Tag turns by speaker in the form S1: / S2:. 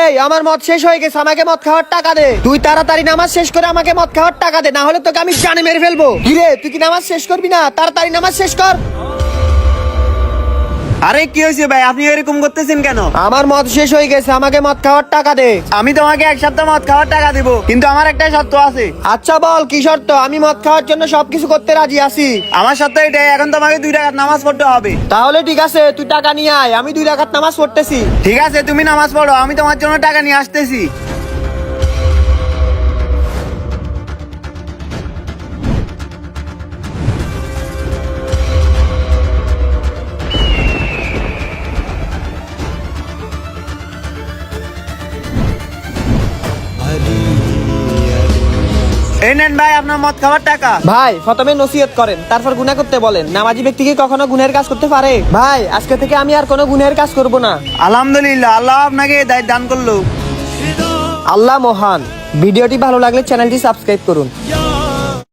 S1: এই আমার মদ শেষ হয়ে গেছে, আমাকে মদ খাওয়ার টাকা দে। তুই তাড়াতাড়ি নামাজ শেষ করে আমাকে মদ খাওয়ার টাকা দে, না হলে তোকে আমি জানে মেরে ফেলবো। কিরে তুই কি নামাজ শেষ করবি না? তাড়াতাড়ি নামাজ শেষ কর।
S2: আরে কি হয়েছে ভাই, আপনি এরকম করতেছেন কেন?
S1: আমার মদ শেষ হয়ে গেছে, আমাকে মদ খাওয়ার টাকা দে।
S2: আমি তোমাকে এক সপ্তাহ মদ খাওয়ার টাকা দিব, কিন্তু আমার একটা শর্ত আছে।
S1: আচ্ছা বল কি শর্ত? আমি মদ খাওয়ার জন্য সবকিছু করতে রাজি আছি।
S2: আমার শর্ত এটাই, এখন তোমাকে 2 রাকাত নামাজ পড়তে হবে।
S1: তাহলে ঠিক আছে, তুই টাকা নিয়ে আয়, আমি 2 রাকাত নামাজ পড়তেছি।
S2: ঠিক আছে, তুমি নামাজ পড়ো, আমি তোমার জন্য টাকা নিয়ে আসতেছি। এই নেন ভাই আপনার মদ খাওয়ার টাকা।
S1: ভাই প্রথমে নসিহত করেন, তারপর গুনাহ করতে বলেন। নামাজি ব্যক্তি কি কখনো গুনাহের কাজ করতে পারে? ভাই আজকে থেকে আমি আর কোনো গুনাহের কাজ করব না।
S2: আলহামদুলিল্লাহ, আল্লাহ আপনাকে দায়িত্ব দান করলো।
S1: আল্লাহ মহান। ভিডিওটি ভালো লাগলে চ্যানেলটি সাবস্ক্রাইব করুন।